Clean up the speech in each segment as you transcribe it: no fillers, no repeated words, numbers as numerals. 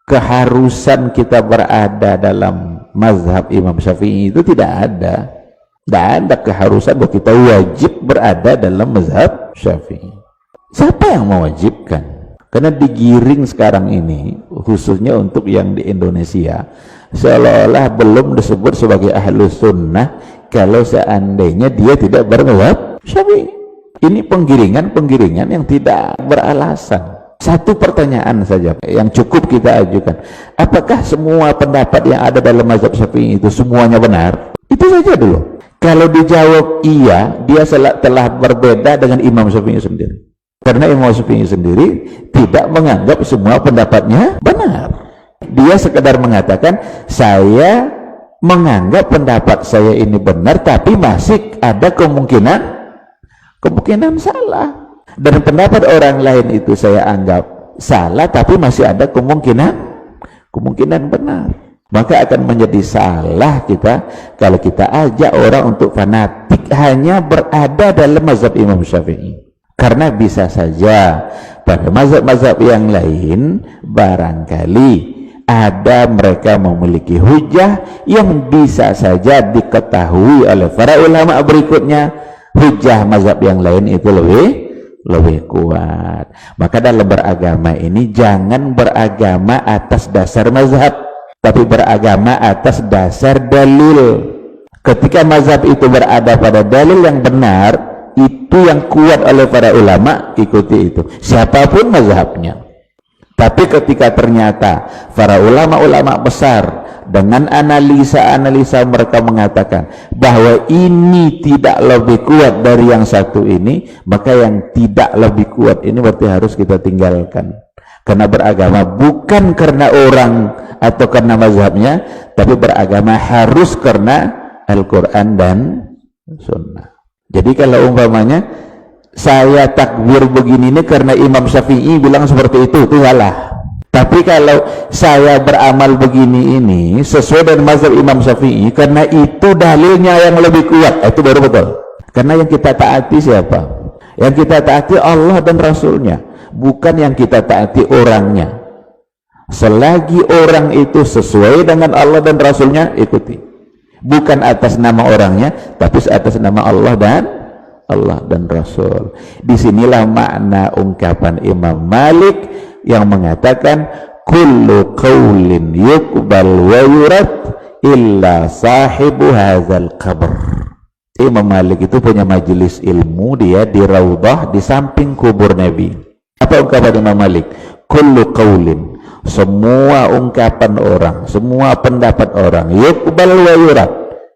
keharusan kita berada dalam mazhab Imam Syafi'i itu tidak ada. Tidak ada keharusan bahwa kita wajib berada dalam mazhab Syafi'i. Siapa yang mewajibkan? Karena digiring sekarang ini, khususnya untuk yang di Indonesia, seolah-olah belum disebut sebagai ahlus sunnah kalau seandainya dia tidak bermazhab Syafi'i. Ini penggiringan yang tidak beralasan. Satu pertanyaan saja yang cukup kita ajukan, apakah semua pendapat yang ada dalam mazhab Syafi'i itu semuanya benar? Itu saja dulu. Kalau dijawab iya, dia telah berbeda dengan Imam Syafi'i sendiri. Karena Imam Syafi'i sendiri tidak menganggap semua pendapatnya benar. Dia sekedar mengatakan, saya menganggap pendapat saya ini benar, tapi masih ada kemungkinan salah. Dan pendapat orang lain itu saya anggap salah, tapi masih ada kemungkinan benar. Maka akan menjadi salah kita kalau kita ajak orang untuk fanatik hanya berada dalam mazhab Imam Syafi'i. Karena bisa saja pada mazhab-mazhab yang lain barangkali ada mereka memiliki hujah yang bisa saja diketahui oleh para ulama berikutnya, hujah mazhab yang lain itu lebih kuat. Maka dalam beragama ini jangan beragama atas dasar mazhab, tapi beragama atas dasar dalil. Ketika mazhab itu berada pada dalil yang benar, itu yang kuat oleh para ulama, ikuti itu siapapun mazhabnya. Tapi ketika ternyata para ulama-ulama besar dengan analisa-analisa mereka mengatakan bahwa ini tidak lebih kuat dari yang satu ini, maka yang tidak lebih kuat ini berarti harus kita tinggalkan. Karena beragama bukan karena orang atau karena mazhabnya, tapi beragama harus karena Al-Quran dan Sunnah. Jadi kalau umpamanya saya takbir begini ini karena Imam Syafi'i bilang seperti itu salah. Tapi kalau saya beramal begini ini sesuai dengan mazhab Imam Syafi'i karena itu dalilnya yang lebih kuat, itu baru betul. Karena yang kita taati siapa? Yang kita taati Allah dan Rasulnya, bukan yang kita taati orangnya. Selagi orang itu sesuai dengan Allah dan Rasulnya, ikuti. Bukan atas nama orangnya, tapi atas nama Allah dan Rasul. Disinilah makna ungkapan Imam Malik yang mengatakan kullu qaulin yuqbal wa yurad illa sahibu hadzal qabr. Imam Malik itu punya majelis ilmu, dia di Raudhah di samping kubur Nabi. Apa ungkapan Imam Malik? Kullu qaulin, semua ungkapan orang, semua pendapat orang, yuqbal wa yurad,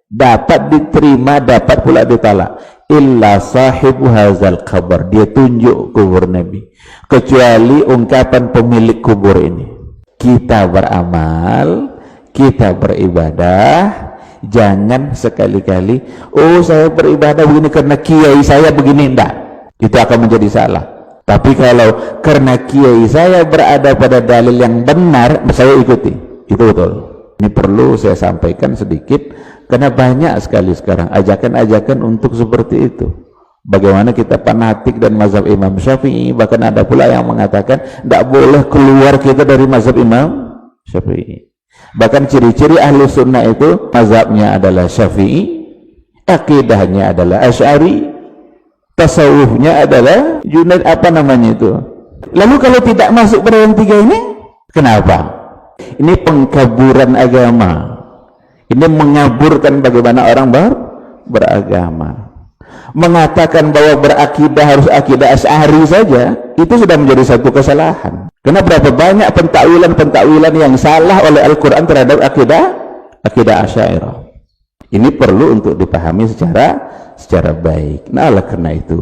dapat diterima, dapat pula ditolak, illa sahibu hadzal qabr, dia tunjuk kubur Nabi, kecuali ungkapan pemilik kubur ini. Kita beramal, kita beribadah, jangan sekali-kali saya beribadah begini karena kiai saya begini, enggak, itu akan menjadi salah. Tapi kalau karena kiai saya berada pada dalil yang benar, saya ikuti, itu betul. Ini perlu saya sampaikan sedikit karena banyak sekali sekarang ajakan-ajakan untuk seperti itu. Bagaimana kita fanatik dan mazhab Imam Syafi'i, bahkan ada pula yang mengatakan tidak boleh keluar kita dari mazhab Imam Syafi'i. Bahkan ciri-ciri ahlu sunnah itu mazhabnya adalah Syafi'i, akidahnya adalah Asy'ari, tasawufnya adalah Junaid, apa namanya itu. Lalu kalau tidak masuk pada yang tiga ini, kenapa? Ini pengkaburan agama. Ini mengaburkan bagaimana orang beragama. Mengatakan bahwa berakidah harus akidah Asy'ari saja, itu sudah menjadi satu kesalahan. Karena berapa banyak pentakwilan yang salah oleh Al-Quran terhadap akidah Asy'ariyah. Ini perlu untuk dipahami secara baik. Nah, oleh karena itu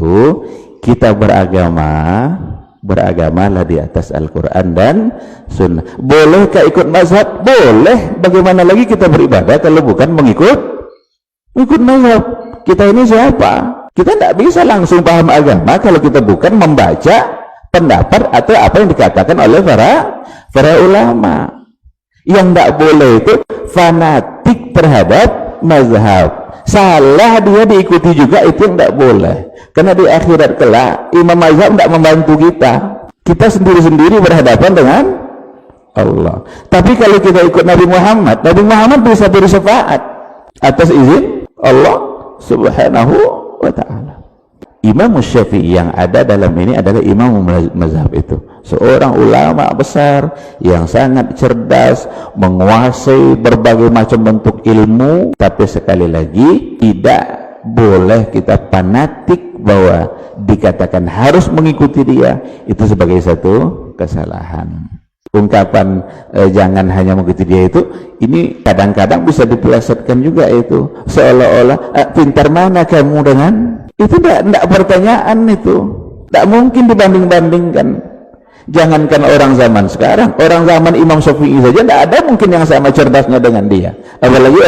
kita beragamalah di atas Al-Quran dan Sunnah. Bolehkah ikut mazhab? Boleh. Bagaimana lagi kita beribadah kalau bukan mengikut mazhab? Kita ini siapa? Kita tidak bisa langsung paham agama kalau kita bukan membaca pendapat atau apa yang dikatakan oleh para ulama. Yang tidak boleh itu fanatik terhadap mazhab. Salah dia diikuti juga, itu yang tidak boleh. Karena di akhirat kelak imam mazhab tidak membantu kita. Kita sendiri-sendiri berhadapan dengan Allah. Tapi kalau kita ikut Nabi Muhammad bisa beri syafaat atas izin Allah Subhanahu wa ta'ala. Imam Syafi'i yang ada dalam ini adalah imam mazhab itu, seorang ulama besar yang sangat cerdas, menguasai berbagai macam bentuk ilmu. Tapi sekali lagi tidak boleh kita fanatik bahwa dikatakan harus mengikuti dia, itu sebagai satu kesalahan. Ungkapan jangan hanya mengikuti dia itu, ini kadang-kadang bisa dipelesetkan juga, itu seolah-olah pintar mana kamu dengan itu. Tidak pertanyaan itu, tidak mungkin dibanding-bandingkan. Jangankan orang zaman sekarang, orang zaman Imam Syafi'i saja tidak ada mungkin yang sama cerdasnya dengan dia, apalagi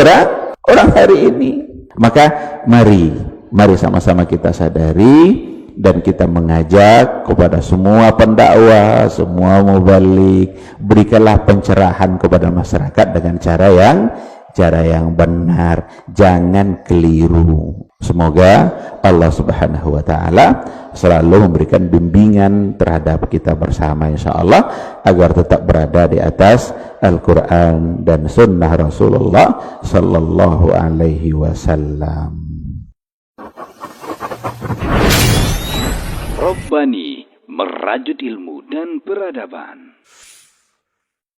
orang hari ini. Maka mari sama-sama kita sadari dan kita mengajak kepada semua pendakwah, semua mubalik, berikanlah pencerahan kepada masyarakat dengan cara yang benar, jangan keliru. Semoga Allah Subhanahu wa ta'ala selalu memberikan bimbingan terhadap kita bersama, insyaallah, agar tetap berada di atas Al-Quran dan sunnah Rasulullah sallallahu alaihi wasallam. Rabbani, merajut ilmu dan peradaban.